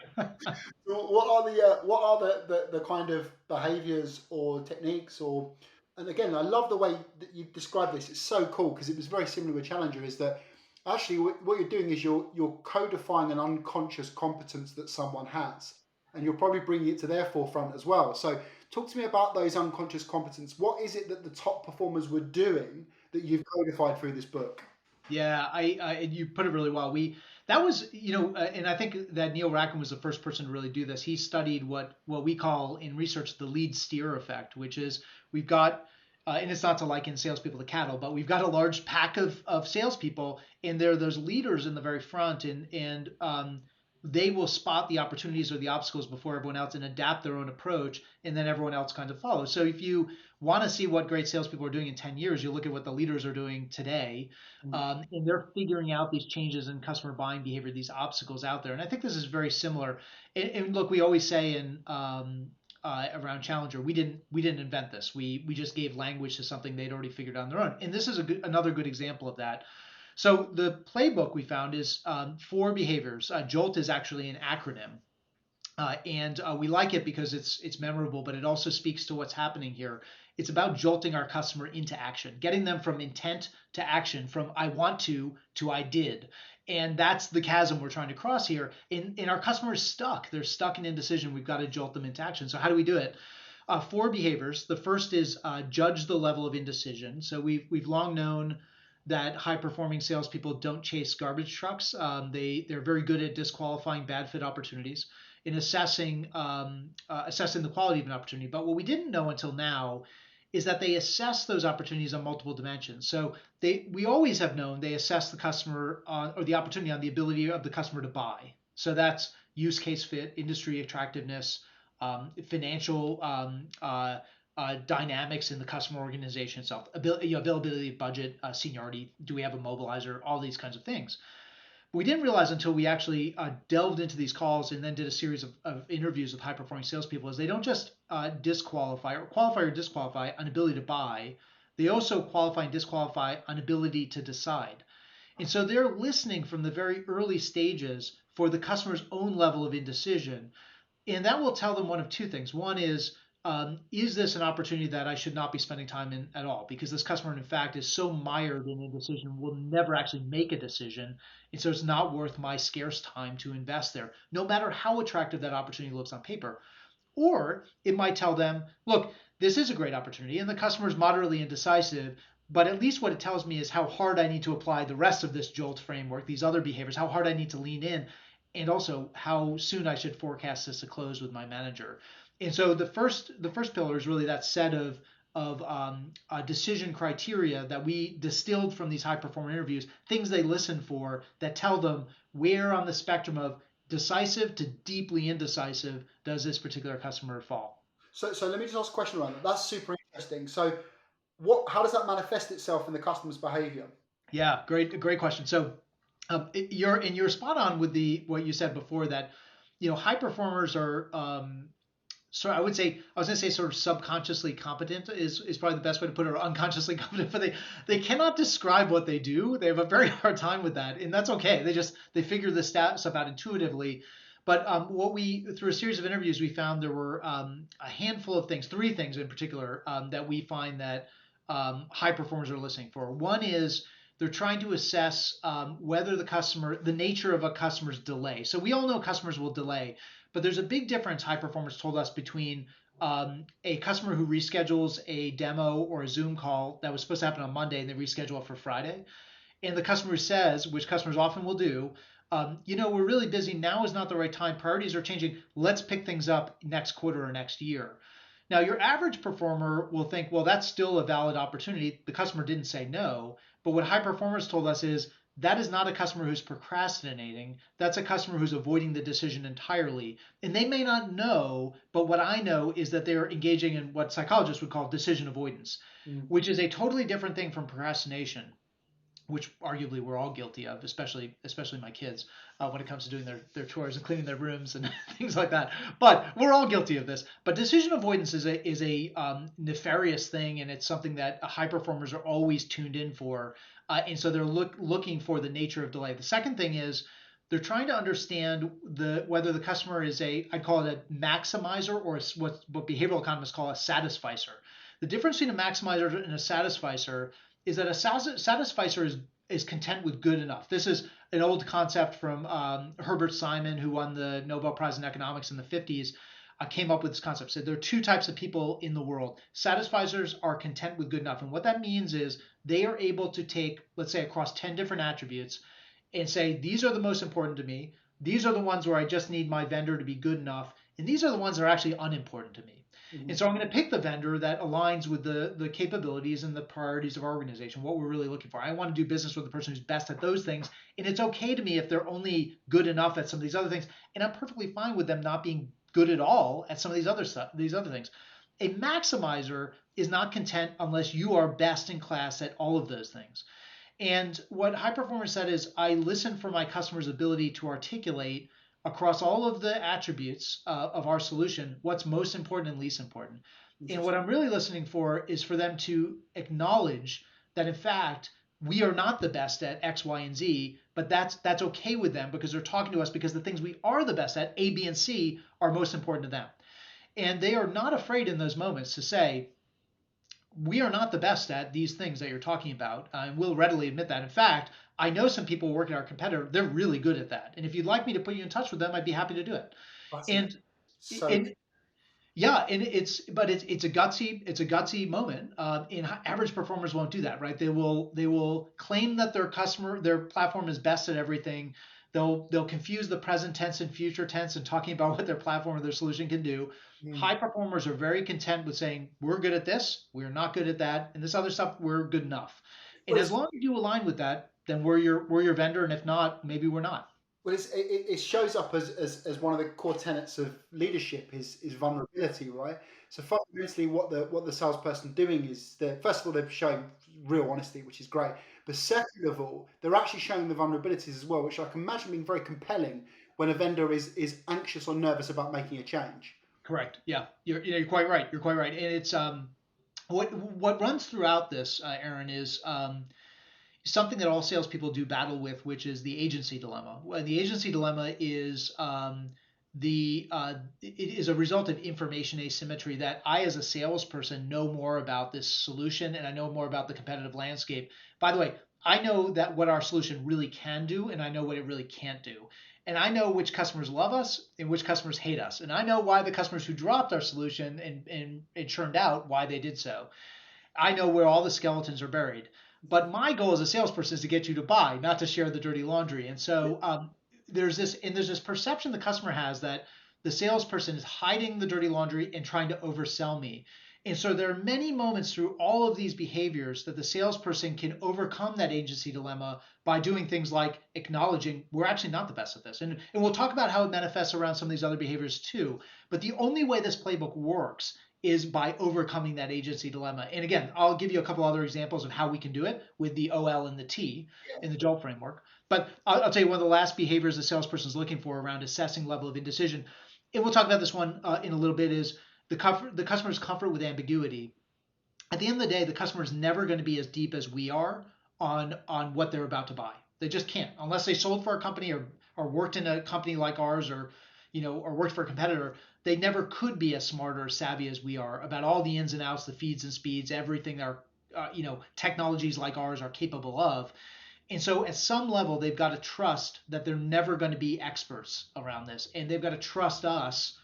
what are the kind of behaviors or techniques or and again I love the way that you describe this. It's so cool because it was very similar with Challenger. Is that actually what you're doing is you're codifying an unconscious competence that someone has, and you're probably bringing it to their forefront as well. So talk to me about those unconscious competence. What is it that the top performers were doing that you've codified through this book? Yeah, and you put it really well. That was, and I think that Neil Rackham was the first person to really do this. He studied what we call in research the lead steer effect, which is we've got, and it's not to liken salespeople to cattle, but we've got a large pack of salespeople, and there are those leaders in the very front, and they will spot the opportunities or the obstacles before everyone else and adapt their own approach, and then everyone else kind of follows. So if you want to see what great salespeople are doing in 10 years, you look at what the leaders are doing today, and they're figuring out these changes in customer buying behavior, these obstacles out there. And I think this is very similar. And look, we always say in around Challenger, we didn't invent this. We just gave language to something they'd already figured out on their own. And this is another good example of that. So the playbook we found is four behaviors. JOLT is actually an acronym. And we like it because it's memorable, but it also speaks to what's happening here. It's about jolting our customer into action, getting them from intent to action, from I want to I did. And that's the chasm we're trying to cross here. And our customer is stuck. They're stuck in indecision. We've got to jolt them into action. So how do we do it? Four behaviors. The first is judge the level of indecision. So we've long known that high performing salespeople don't chase garbage trucks. They're very good at disqualifying bad fit opportunities in assessing the quality of an opportunity. But what we didn't know until now is that they assess those opportunities on multiple dimensions. So we always have known they assess the customer on, or the opportunity on the ability of the customer to buy. So that's use case fit, industry attractiveness, financial dynamics in the customer organization itself, availability of budget, seniority, do we have a mobilizer, all these kinds of things. We didn't realize until we actually delved into these calls and then did a series of interviews with high performing salespeople is they don't just disqualify or qualify or disqualify on ability to buy, they also qualify and disqualify on ability to decide. And so they're listening from the very early stages for the customer's own level of indecision, and that will tell them one of two things. One is this an opportunity that I should not be spending time in at all? Because this customer, in fact, is so mired in indecision, will never actually make a decision. And so it's not worth my scarce time to invest there, no matter how attractive that opportunity looks on paper. Or it might tell them, look, this is a great opportunity, and the customer is moderately indecisive. But at least what it tells me is how hard I need to apply the rest of this JOLT framework, these other behaviors, how hard I need to lean in, and also how soon I should forecast this to close with my manager. And so the first pillar is really that set of decision criteria that we distilled from these high performer interviews, things they listen for that tell them where on the spectrum of decisive to deeply indecisive does this particular customer fall. So let me just ask a question around that. That's super interesting. So how does that manifest itself in the customer's behavior? Yeah, great question. So you're spot on with the what you said before that high performers are so I was gonna say sort of subconsciously competent is probably the best way to put it, or unconsciously competent, but they cannot describe what they do. They have a very hard time with that, and that's okay. They figure this stuff out intuitively. But what we through a series of interviews we found there were a handful of things, three things in particular that we find that high performers are listening for. One is they're trying to assess whether the nature of a customer's delay. So we all know customers will delay, but there's a big difference, high performers told us, between a customer who reschedules a demo or a Zoom call that was supposed to happen on Monday and they reschedule it for Friday, and the customer says, which customers often will do, we're really busy. Now is not the right time. Priorities are changing. Let's pick things up next quarter or next year. Now, your average performer will think, well, that's still a valid opportunity. The customer didn't say no. But what high performers told us is that is not a customer who's procrastinating. That's a customer who's avoiding the decision entirely. And they may not know, but what I know is that they're engaging in what psychologists would call decision avoidance, Mm. which is a totally different thing from procrastination, which arguably we're all guilty of, especially my kids, when it comes to doing their chores and cleaning their rooms and things like that. But we're all guilty of this. But decision avoidance is a nefarious thing, and it's something that high performers are always tuned in for, and so they're looking for the nature of delay. The second thing is they're trying to understand whether the customer is I'd call it a maximizer or what behavioral economists call a satisficer. The difference between a maximizer and a satisficer is that a satisficer is content with good enough. This is an old concept from Herbert Simon, who won the Nobel Prize in economics in the 50s. Came up with this concept. So there are two types of people in the world. Satisficers are content with good enough. And what that means is they are able to take, let's say, across 10 different attributes and say, these are the most important to me. These are the ones where I just need my vendor to be good enough. And these are the ones that are actually unimportant to me. And Mhm. so I'm going to pick the vendor that aligns with the capabilities and the priorities of our organization, what we're really looking for. I want to do business with the person who's best at those things. And it's okay to me if they're only good enough at some of these other things. And I'm perfectly fine with them not being good at all at some of these other stuff, these other things. A maximizer is not content unless you are best in class at all of those things. And what high performance said is I listen for my customer's ability to articulate across all of the attributes of our solution what's most important and least important. And what Interesting. I'm really listening for is for them to acknowledge that in fact we are not the best at X, Y, and Z, but that's okay with them because they're talking to us because the things we are the best at, A, B, and C, are most important to them. And they are not afraid in those moments to say, we are not the best at these things that you're talking about, and we'll readily admit that. In fact, I know some people working at our competitor; they're really good at that. And if you'd like me to put you in touch with them, I'd be happy to do it. Fascinating. And So and yeah, and it's a gutsy moment. And average performers won't do that, right? They will claim that their platform is best at everything. They'll confuse the present tense and future tense and talking about what their platform or their solution can do. mm. High performers are very content with saying we're good at this, we're not good at that, and this other stuff we're good enough. And well, as long as you align with that, then we're your vendor, and if not, maybe we're not. it shows up as one of the core tenets of leadership is vulnerability, right? So fundamentally, what the salesperson doing is that first of all they're showing real honesty, which is great. But second of all, they're actually showing the vulnerabilities as well, which I can imagine being very compelling when a vendor is anxious or nervous about making a change. Correct. Yeah, you're quite right. You're quite right. And it's what runs throughout this, Aaron, is something that all salespeople do battle with, which is the agency dilemma. Well, the agency dilemma is it is a result of information asymmetry that I, as a salesperson, know more about this solution and I know more about the competitive landscape. By the way, I know that what our solution really can do, and I know what it really can't do. And I know which customers love us and which customers hate us. And I know why the customers who dropped our solution and it churned out, why they did so. I know where all the skeletons are buried. But my goal as a salesperson is to get you to buy, not to share the dirty laundry. And so there's this perception the customer has that the salesperson is hiding the dirty laundry and trying to oversell me. And so there are many moments through all of these behaviors that the salesperson can overcome that agency dilemma by doing things like acknowledging we're actually not the best at this. And we'll talk about how it manifests around some of these other behaviors too. But the only way this playbook works is by overcoming that agency dilemma. And again, I'll give you a couple other examples of how we can do it with the OL and the T in the JOLT framework. But I'll tell you one of the last behaviors the salesperson is looking for around assessing level of indecision. And we'll talk about this one in a little bit is the customer's comfort with ambiguity. At the end of the day, the customer is never going to be as deep as we are on what they're about to buy. They just can't unless they sold for a company or worked in a company like ours or or worked for a competitor. They never could be as smart or savvy as we are about all the ins and outs, the feeds and speeds, everything our technologies like ours are capable of. And so at some level, they've got to trust that they're never going to be experts around this, and they've got to trust us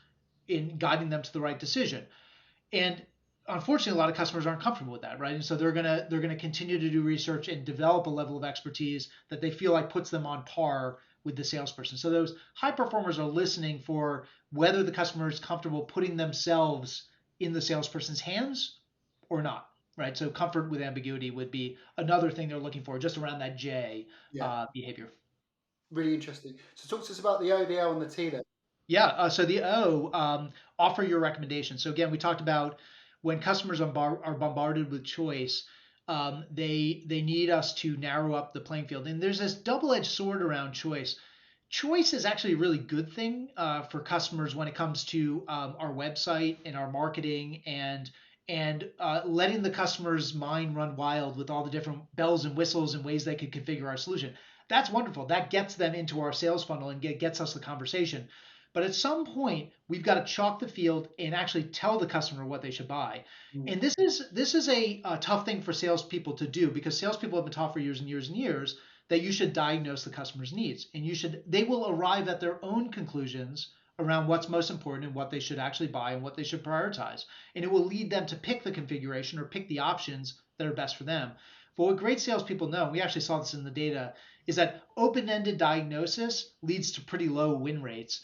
in guiding them to the right decision. And unfortunately, a lot of customers aren't comfortable with that, right? And so they're gonna continue to do research and develop a level of expertise that they feel like puts them on par with the salesperson. So those high performers are listening for whether the customer is comfortable putting themselves in the salesperson's hands or not, right? So comfort with ambiguity would be another thing they're looking for, just around that J Yeah, behavior. really interesting. So talk to us about the O, the L, and the T then. Yeah. So the O, offer your recommendation. So again, we talked about when customers are bombarded with choice, they need us to narrow up the playing field. And there's this double-edged sword around choice. Choice is actually a really good thing for customers when it comes to our website and our marketing and letting the customer's mind run wild with all the different bells and whistles and ways they could configure our solution. That's wonderful. That gets them into our sales funnel and gets us the conversation. But at some point, we've got to chalk the field and actually tell the customer what they should buy. Mm. And this is a tough thing for salespeople to do because salespeople have been taught for years and years and years that you should diagnose the customer's needs, and they will arrive at their own conclusions around what's most important and what they should actually buy and what they should prioritize. And it will lead them to pick the configuration or pick the options that are best for them. But what great salespeople know, and we actually saw this in the data, is that open-ended diagnosis leads to pretty low win rates.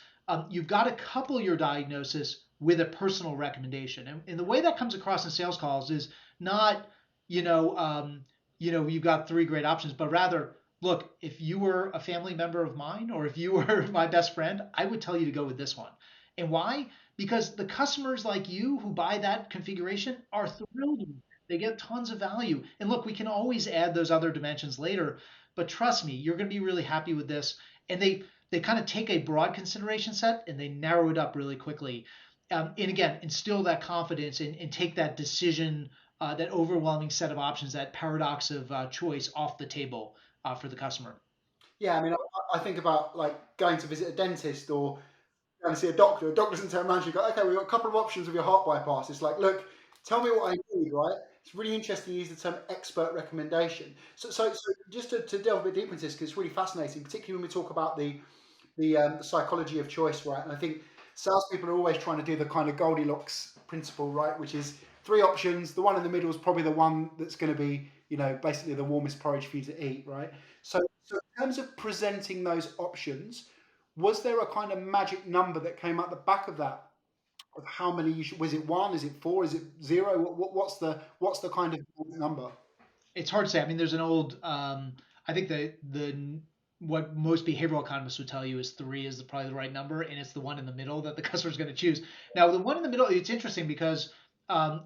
You've got to couple your diagnosis with a personal recommendation. And the way that comes across in sales calls is not, you've got three great options, but rather, look, if you were a family member of mine or if you were my best friend, I would tell you to go with this one. And why? Because the customers like you who buy that configuration are thrilled. They get tons of value. And look, we can always add those other dimensions later, but trust me, you're going to be really happy with this. And they kind of take a broad consideration set and they narrow it up really quickly. And again, instill that confidence and take that decision, that overwhelming set of options, that paradox of choice off the table for the customer. Yeah, I mean, I think about like going to visit a dentist or going to see a doctor. A doctor doesn't turn around and go, okay, we've got a couple of options with your heart bypass. It's like, look, tell me what I need, right? It's really interesting you use the term expert recommendation. So just to delve a bit deeper into this, because it's really fascinating, particularly when we talk about the psychology of choice, right? And I think salespeople are always trying to do the kind of Goldilocks principle, right? Which is three options. The one in the middle is probably the one that's going to be, basically the warmest porridge for you to eat, right? So in terms of presenting those options, was there a kind of magic number that came out the back of that? Of how many you should? Was it one? Is it four? Is it zero? What's the kind of number? It's hard to say. I mean, there's an old. I think the what most behavioral economists would tell you is three is probably the right number, and it's the one in the middle that the customer's going to choose. Now, the one in the middle, it's interesting because and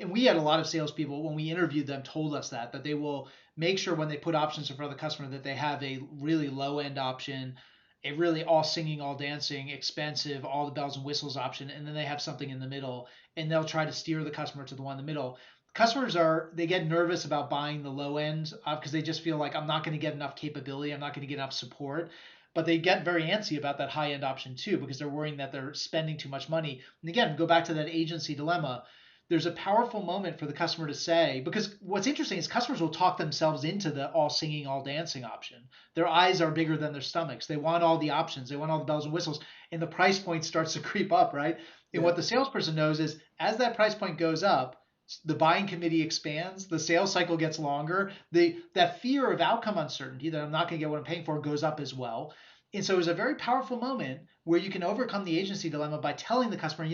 we had a lot of salespeople when we interviewed them told us that they will make sure when they put options in front of the customer that they have a really low end option, a really all singing, all dancing, expensive, all the bells and whistles option, and then they have something in the middle, and they'll try to steer the customer to the one in the middle. Customers they get nervous about buying the low end because they just feel like I'm not going to get enough capability, I'm not going to get enough support. But they get very antsy about that high end option too because they're worrying that they're spending too much money. And again, go back to that agency dilemma. There's a powerful moment for the customer to say, because what's interesting is customers will talk themselves into the all singing, all dancing option. Their eyes are bigger than their stomachs. They want all the options, they want all the bells and whistles, and the price point starts to creep up, right? And Yeah. what the salesperson knows is as that price point goes up, the buying committee expands, the sales cycle gets longer, that fear of outcome uncertainty that I'm not going to get what I'm paying for goes up as well. And so it was a very powerful moment where you can overcome the agency dilemma by telling the customer,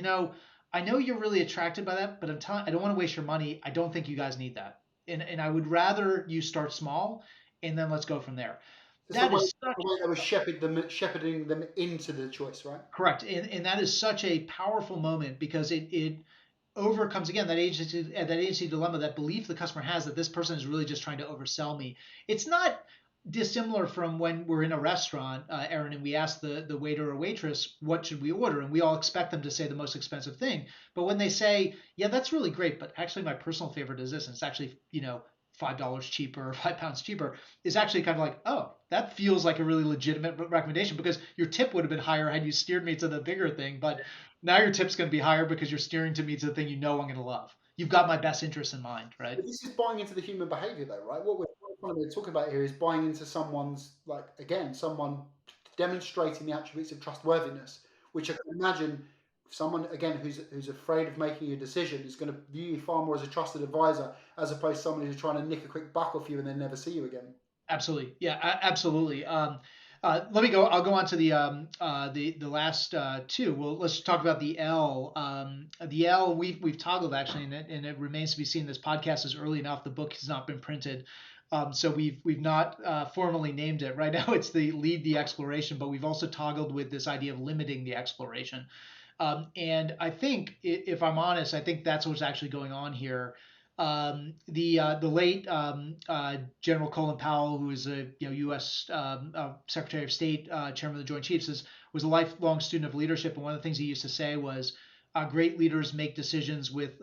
I know you're really attracted by that, but I don't want to waste your money. I don't think you guys need that. And I would rather you start small and then let's go from there. It's That is the such way they were shepherding them into the choice, right? correct. And that is such a powerful moment because it overcomes again that agency dilemma, that belief the customer has that this person is really just trying to oversell me. It's not dissimilar from when we're in a restaurant, Aaron, and we ask the waiter or waitress what should we order, and we all expect them to say the most expensive thing. But when they say, "Yeah, that's really great, but actually my personal favorite is this," and it's actually $5 cheaper or £5 cheaper, is actually kind of like, oh, that feels like a really legitimate recommendation because your tip would have been higher had you steered me to the bigger thing, but now your tip's going to be higher because you're steering to me to the thing I'm going to love. You've got my best interest in mind, right? But this is buying into the human behavior, though, right? What we're talking about here is buying into someone's, like, again, someone demonstrating the attributes of trustworthiness, which I can imagine someone, again, who's afraid of making a decision is going to view you far more as a trusted advisor as opposed to someone who's trying to nick a quick buck off you and then never see you again. Absolutely. Yeah, absolutely. Let me go. I'll go on to the last two. Well, let's talk about the L. The L we've toggled actually, and it remains to be seen. This podcast is early enough. The book has not been printed, so we've not formally named it. Right now, it's the lead the exploration, but we've also toggled with this idea of limiting the exploration. And I think, if I'm honest, I think that's what's actually going on here. The late General Colin Powell, who is a U.S. Secretary of State, Chairman of the Joint Chiefs, was a lifelong student of leadership, and one of the things he used to say was, "Great leaders make decisions with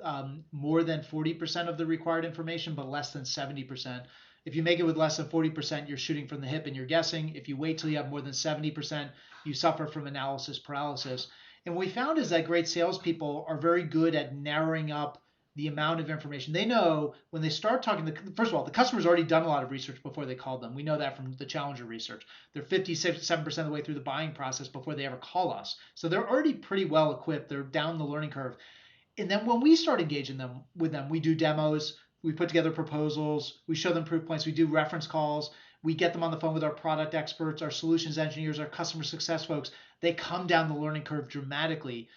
more than 40% of the required information, but less than 70%. If you make it with less than 40%, you're shooting from the hip and you're guessing. If you wait till you have more than 70%, you suffer from analysis paralysis." And what we found is that great salespeople are very good at narrowing up the amount of information. They know when they start talking, first of all, the customer's already done a lot of research before they call them. We know that from the Challenger research. They're 57% of the way through the buying process before they ever call us. So they're already pretty well equipped. They're down the learning curve. And then when we start engaging them with them, we do demos, we put together proposals, we show them proof points, we do reference calls, we get them on the phone with our product experts, our solutions engineers, our customer success folks. They come down the learning curve dramatically,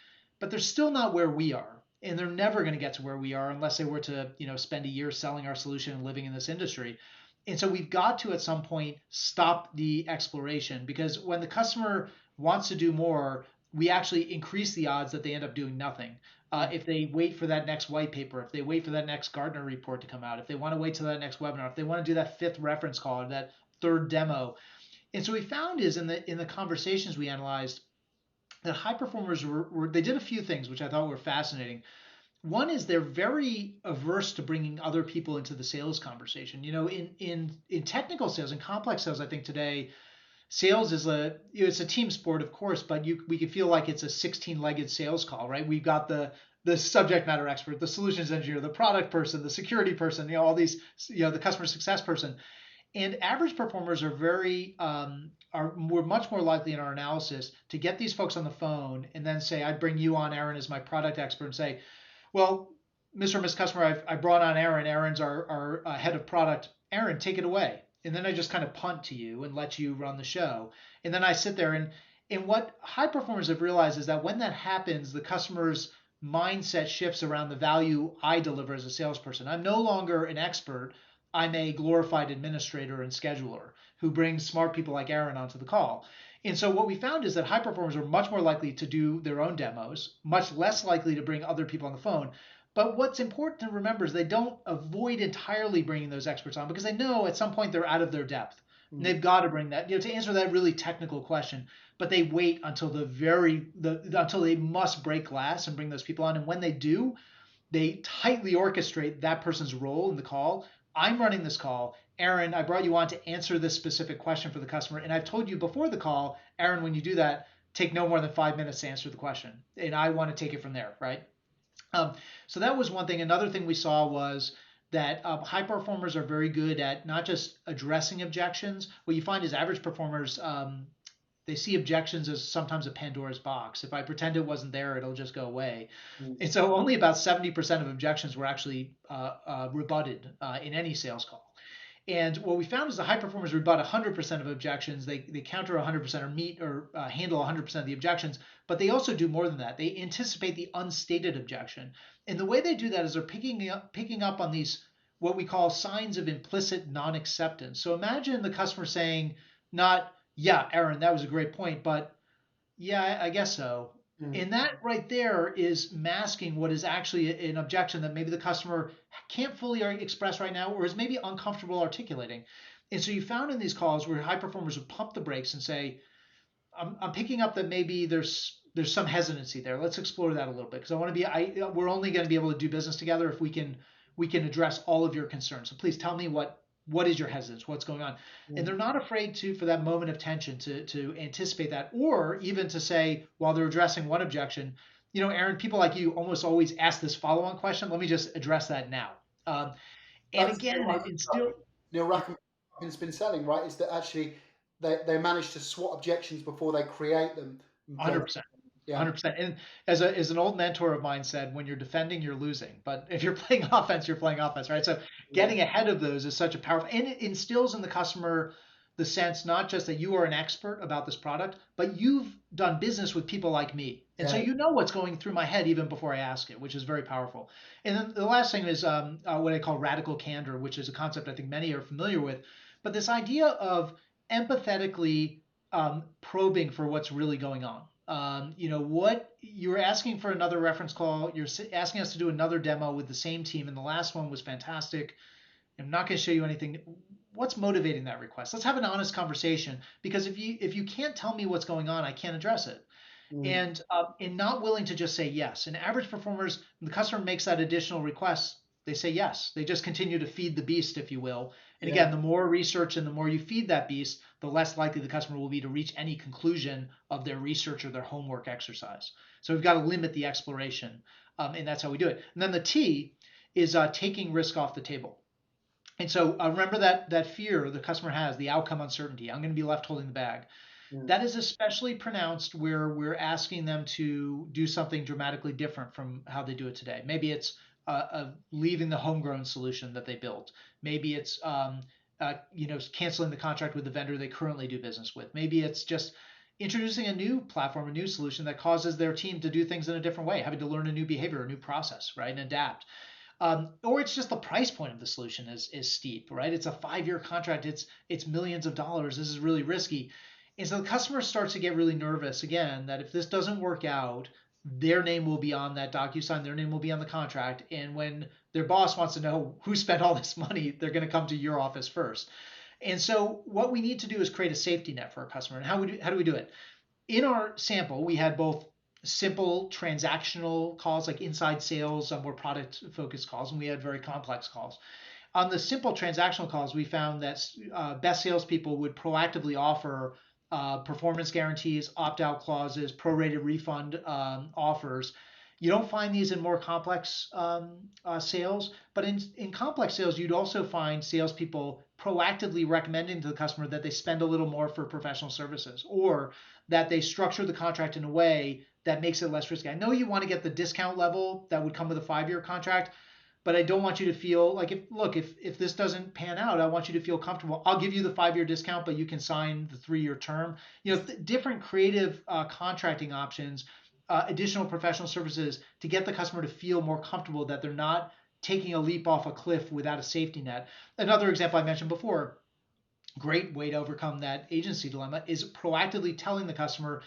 but they're still not where we are. And they're never going to get to where we are unless they were to, spend a year selling our solution and living in this industry. And so we've got to, at some point, stop the exploration, because when the customer wants to do more, we actually increase the odds that they end up doing nothing. If they wait for that next white paper, if they wait for that next Gartner report to come out, if they want to wait till that next webinar, if they want to do that fifth reference call or that third demo. And so we found is in the conversations we analyzed that high performers they did a few things which I thought were fascinating. One is they're very averse to bringing other people into the sales conversation. In technical sales and complex sales, I think today sales is it's a team sport, of course, but we can feel like it's a 16-legged sales call, right? We've got the subject matter expert, the solutions engineer, the product person, the security person, all these, the customer success person. And average performers we're much more likely in our analysis to get these folks on the phone and then say, "I'd bring you on, Aaron, as my product expert," and say, "Well, Mr. or Miss Customer, I brought on Aaron. Aaron's our head of product. Aaron, take it away." And then I just kind of punt to you and let you run the show. And then I sit there and what high performers have realized is that when that happens, the customer's mindset shifts around the value I deliver as a salesperson. I'm no longer an expert. I'm a glorified administrator and scheduler who brings smart people like Aaron onto the call. And so what we found is that high performers are much more likely to do their own demos, much less likely to bring other people on the phone. But what's important to remember is they don't avoid entirely bringing those experts on because they know at some point they're out of their depth. And they've got to bring that, to answer that really technical question. But they wait until until they must break glass and bring those people on. And when they do, they tightly orchestrate that person's role in the call. I'm running this call. Aaron, I brought you on to answer this specific question for the customer. And I've told you before the call, Aaron, when you do that, take no more than 5 minutes to answer the question. And I want to take it from there, right? So that was one thing. Another thing we saw was that high performers are very good at not just addressing objections. What you find is average performers, they see objections as sometimes a Pandora's box. If I pretend it wasn't there, it'll just go away. And so only about 70% of objections were actually rebutted in any sales call. And what we found is the high performers rebut 100% of objections. They counter 100% or meet or handle 100% of the objections, but they also do more than that. They anticipate the unstated objection. And the way they do that is they're picking up on these what we call signs of implicit non-acceptance. So imagine the customer saying, not, yeah, Aaron, that was a great point, but yeah, I guess so. Mm. And that right there is masking what is actually an objection that maybe the customer can't fully express right now or is maybe uncomfortable articulating. And so you found in these calls where high performers would pump the brakes and say, I'm picking up that maybe there's some hesitancy there. Let's explore that a little bit because I want to be we're only going to be able to do business together if we can address all of your concerns. So please tell me what is your hesitance, what's going on, and Mm. they're not afraid to for that moment of tension to anticipate that, or even to say while they're addressing one objection, Aaron, people like you almost always ask this follow-on question. Let me just address that now. Um, and That's again, it instill Neil Rackham has been selling, right? Is that actually they manage to swat objections before they create them and place 100%. them. Yeah. 100%. And as an old mentor of mine said, when you're defending, you're losing. But if you're playing offense, you're playing offense, right? So Yeah. getting ahead of those is such a powerful, and it instills in the customer the sense not just that you are an expert about this product, but you've done business with people like me. And so Yeah. you know what's going through my head even before I ask it, which is very powerful. And then the last thing is what I call radical candor, which is a concept I think many are familiar with. But this idea of empathetically probing for what's really going on. What you're asking for another reference call, you're asking us to do another demo with the same team, and the last one was fantastic. I'm not going to show you anything. What's motivating that request? Let's have an honest conversation because if you can't tell me what's going on, I can't address it. Mm. And not willing to just say yes. And average performers, when the customer makes that additional request, they say yes. They just continue to feed the beast, if you will. And Yeah. again, the more research and the more you feed that beast, the less likely the customer will be to reach any conclusion of their research or their homework exercise. So we've got to limit the exploration, and that's how we do it. And then the T is taking risk off the table. And so remember that fear the customer has, the outcome uncertainty. I'm going to be left holding the bag. Mm. That is especially pronounced where we're asking them to do something dramatically different from how they do it today. Maybe it's leaving the homegrown solution that they built. Maybe it's canceling the contract with the vendor they currently do business with. Maybe it's just introducing a new platform, a new solution that causes their team to do things in a different way, having to learn a new behavior, a new process, right, and adapt. Or it's just the price point of the solution is steep, right? It's a 5-year contract. It's millions of dollars. This is really risky. And so the customer starts to get really nervous again that if this doesn't work out, their name will be on that DocuSign, their name will be on the contract. And when their boss wants to know who spent all this money, they're going to come to your office first. And so what we need to do is create a safety net for our customer. And how do we do it? In our sample, we had both simple transactional calls like inside sales, more product focused calls, and we had very complex calls. On the simple transactional calls, we found that best salespeople would proactively offer performance guarantees, opt out clauses, prorated refund offers. You don't find these in more complex sales, but in complex sales, you'd also find salespeople proactively recommending to the customer that they spend a little more for professional services or that they structure the contract in a way that makes it less risky. I know you want to get the discount level that would come with a 5-year contract, but I don't want you to feel like if this doesn't pan out, I want you to feel comfortable. I'll give you the 5-year discount, but you can sign the 3-year term. Different creative contracting options, additional professional services to get the customer to feel more comfortable that they're not taking a leap off a cliff without a safety net. Another example I mentioned before, great way to overcome that agency dilemma is proactively telling the customer,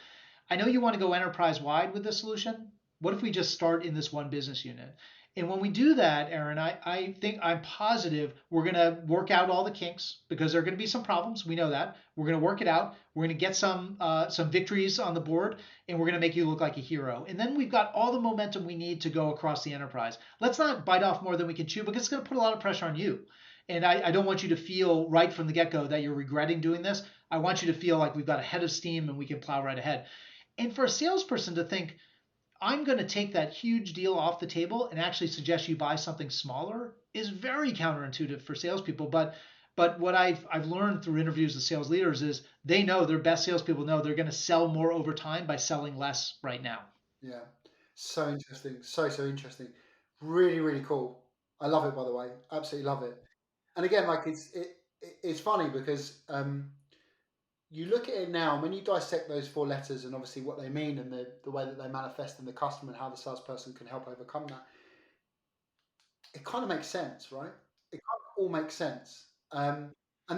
I know you want to go enterprise wide with this solution. What if we just start in this one business unit? And when we do that, Aaron, I think I'm positive we're going to work out all the kinks because there are going to be some problems. We know that. We're going to work it out. We're going to get some victories on the board, and we're going to make you look like a hero. And then we've got all the momentum we need to go across the enterprise. Let's not bite off more than we can chew because it's going to put a lot of pressure on you. And I don't want you to feel right from the get go that you're regretting doing this. I want you to feel like we've got a head of steam and we can plow right ahead. And for a salesperson to think, I'm going to take that huge deal off the table and actually suggest you buy something smaller is very counterintuitive for salespeople. But what I've learned through interviews with sales leaders is they know their best salespeople know they're going to sell more over time by selling less right now. Yeah. So interesting. So interesting. Really, really cool. I love it, by the way. Absolutely love it. And again, like it's funny because you look at it now, and when you dissect those four letters and obviously what they mean and the way that they manifest in the customer and how the salesperson can help overcome that, it kind of makes sense, right? It kind of all makes sense. And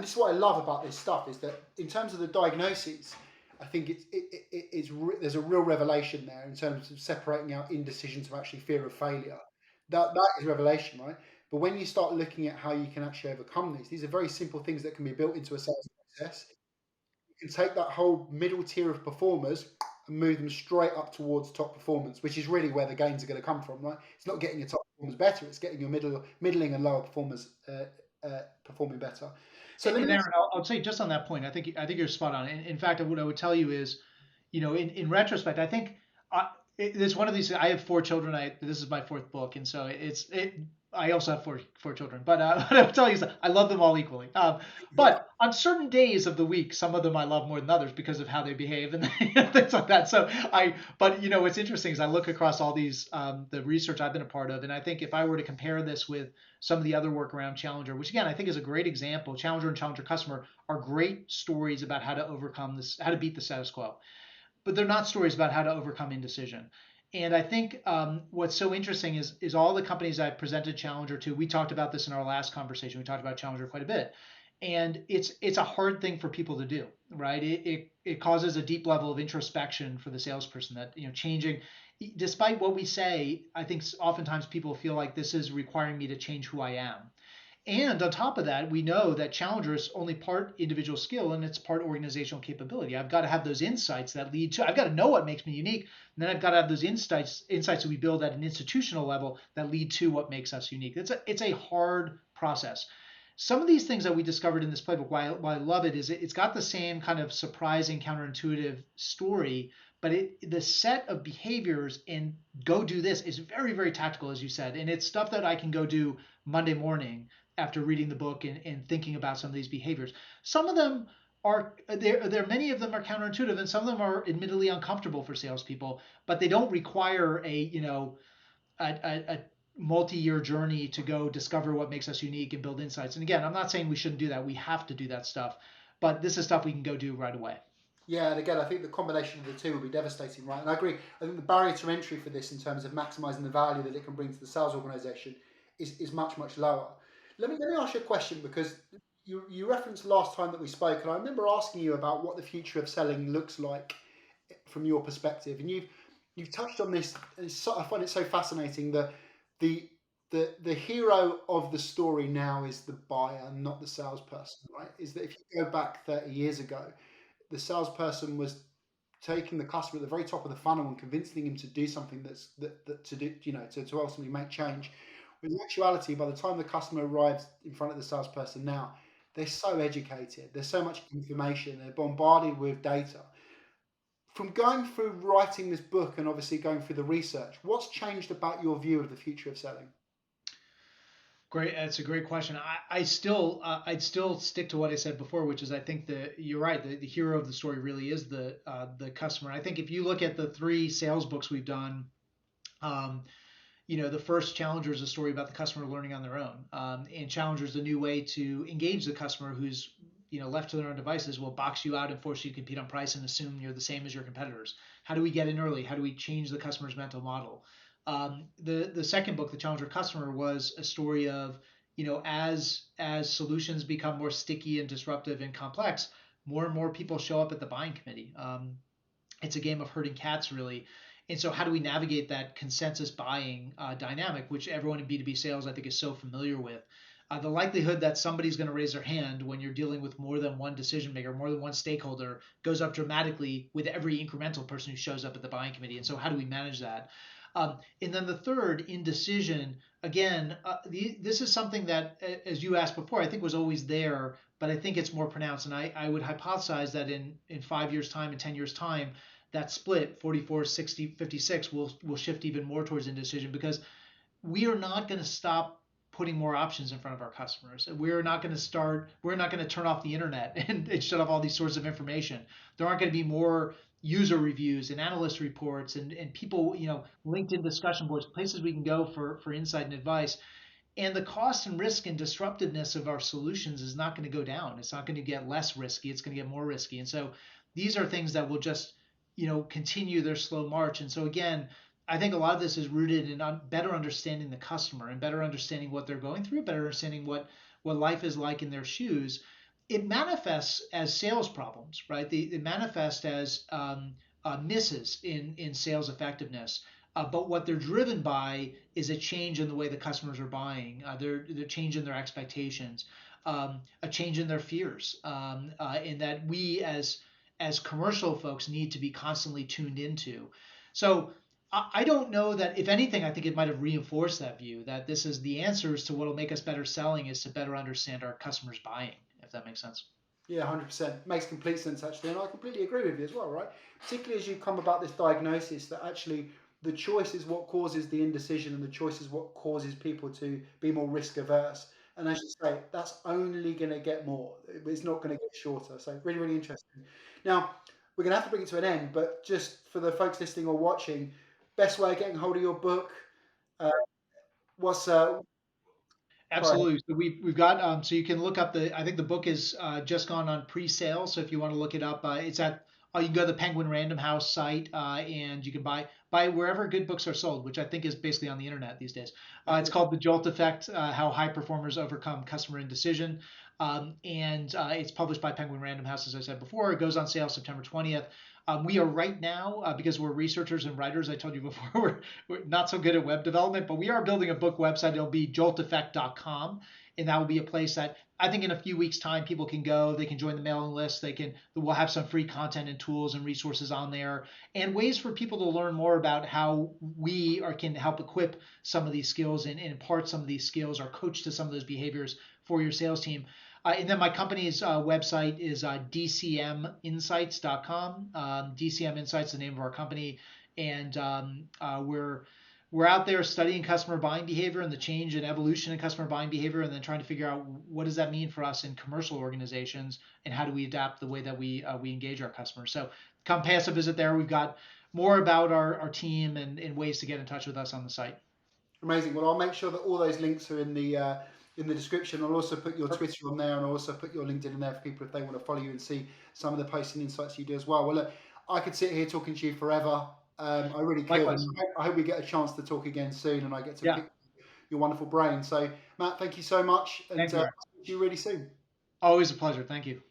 this is what I love about this stuff is that in terms of the diagnoses, I think there's a real revelation there in terms of separating out indecision to actually fear of failure. That is revelation, right? But when you start looking at how you can actually overcome these are very simple things that can be built into a sales process. You can take that whole middle tier of performers and move them straight up towards top performance, which is really where the gains are going to come from, right? It's not getting your top performers better; it's getting your middling, and lower performers performing better. So let And me ask. Aaron, I'll say just on that point, I think you're spot on. In fact, what I would tell you is, in retrospect, I think it's one of these. I have four children. This is my fourth book, and so I also have four children, but what I'll tell you is that I love them all equally. But on certain days of the week, some of them I love more than others because of how they behave and things like that. But what's interesting is I look across all these the research I've been a part of, and I think if I were to compare this with some of the other work around Challenger, which again I think is a great example, Challenger and Challenger Customer are great stories about how to overcome this, how to beat the status quo, but they're not stories about how to overcome indecision. And I think what's so interesting is all the companies I've presented Challenger to. We talked about this in our last conversation. We talked about Challenger quite a bit, and it's a hard thing for people to do, right? It causes a deep level of introspection for the salesperson that changing. Despite what we say, I think oftentimes people feel like this is requiring me to change who I am. And on top of that, we know that Challenger is only part individual skill and it's part organizational capability. I've got to have those insights that lead to, I've got to know what makes me unique. And then I've got to have those insights that we build at an institutional level that lead to what makes us unique. It's a hard process. Some of these things that we discovered in this playbook, why I love it, is it's got the same kind of surprising, counterintuitive story, but the set of behaviors and go do this is very, very tactical, as you said. And it's stuff that I can go do Monday morning after reading the book and thinking about some of these behaviors. Some of them are there. Many of them are counterintuitive, and some of them are admittedly uncomfortable for salespeople. But they don't require a multi-year journey to go discover what makes us unique and build insights. And again, I'm not saying we shouldn't do that. We have to do that stuff, but this is stuff we can go do right away. Yeah, and again, I think the combination of the two will be devastating, right? And I agree. I think the barrier to entry for this, in terms of maximizing the value that it can bring to the sales organization, is much much lower. Let me ask you a question because you referenced last time that we spoke, and I remember asking you about what the future of selling looks like from your perspective, and you've touched on this. And I find it so fascinating that the the hero of the story now is the buyer, not the salesperson, right? Is that if you go back 30 years ago, the salesperson was taking the customer at the very top of the funnel and convincing him to do something that to do, to ultimately make change. In actuality, by the time the customer arrives in front of the salesperson now, they're so educated, there's so much information, they're bombarded with data. From going through writing this book and obviously going through the research, what's changed about your view of the future of selling? Great, that's a great question. I'd still stick to what I said before, which is I think that you're right. The hero of the story really is the customer. I think if you look at the three sales books we've done, um, the first Challenger is a story about the customer learning on their own, and Challenger is a new way to engage the customer who's left to their own devices will box you out and force you to compete on price and assume you're the same as your competitors. How do we get in early? How do we change the customer's mental model? The second book, The Challenger Customer, was a story of as solutions become more sticky and disruptive and complex, more and more people show up at the buying committee. It's a game of herding cats, really. And so, how do we navigate that consensus buying dynamic, which everyone in B2B sales, I think, is so familiar with? The likelihood that somebody's going to raise their hand when you're dealing with more than one decision maker, more than one stakeholder, goes up dramatically with every incremental person who shows up at the buying committee. And so, how do we manage that? And then the third, indecision, again, this is something that, as you asked before, I think was always there, but I think it's more pronounced. And I would hypothesize that in 5 years' time, in 10 years' time, that split 44, 60, 56 will shift even more towards indecision because we are not going to stop putting more options in front of our customers. We're not going to turn off the internet and shut off all these sources of information. There aren't going to be more user reviews and analyst reports and people, LinkedIn discussion boards, places we can go for insight and advice. And the cost and risk and disruptiveness of our solutions is not going to go down. It's not going to get less risky. It's going to get more risky. And so these are things that will just, continue their slow march. And so again, I think a lot of this is rooted in better understanding the customer and better understanding what they're going through, better understanding what life is like in their shoes. It manifests as sales problems, right? They manifest as misses in sales effectiveness. But what they're driven by is a change in the way the customers are buying. They're changing their expectations, a change in their fears, in that we as commercial folks need to be constantly tuned into. So I don't know that, if anything, I think it might have reinforced that view that this is the answers to what will make us better selling is to better understand our customers buying, if that makes sense. Yeah, 100%. Makes complete sense, actually. And I completely agree with you as well, right? Particularly as you come about this diagnosis that actually the choice is what causes the indecision and the choice is what causes people to be more risk averse. And as you say, that's only going to get more. It's not going to get shorter. So, really, really interesting. Now, we're going to have to bring it to an end, but just for the folks listening or watching, best way of getting hold of your book, uh, what's, sorry, Absolutely. So we've got so you can look up I think the book is just gone on pre-sale. So if you want to look it up, it's at you can go to the Penguin Random House site and you can buy wherever good books are sold, which I think is basically on the internet these days. It's called The JOLT Effect: How High Performers Overcome Customer Indecision, and it's published by Penguin Random House, as I said before. It goes on sale September 20th. We are right now, because we're researchers and writers, I told you before, we're not so good at web development, but we are building a book website. It'll be jolteffect.com. And that will be a place that I think in a few weeks' time people can go. They can join the mailing list. We'll have some free content and tools and resources on there, and ways for people to learn more about how can help equip some of these skills and impart some of these skills or coach to some of those behaviors for your sales team. And then my company's website is dcminsights.com. DCM Insights is the name of our company, and we're out there studying customer buying behavior and the change and evolution in customer buying behavior, and then trying to figure out what does that mean for us in commercial organizations, and how do we adapt the way that we engage our customers. So come pay us a visit there. We've got more about our team and ways to get in touch with us on the site. amazing. Well, I'll make sure that all those links are in the description. I'll also put your Twitter on there, and I'll also put your LinkedIn in there for people if they want to follow you and see some of the posts and insights you do as well. Well, look, I could sit here talking to you forever. I really could. Likewise. I hope we get a chance to talk again soon, and I get to Yeah. pick your wonderful brain. So, Matt, thank you so much, and Thank you, Aaron. I'll see you really soon. Always a pleasure. Thank you.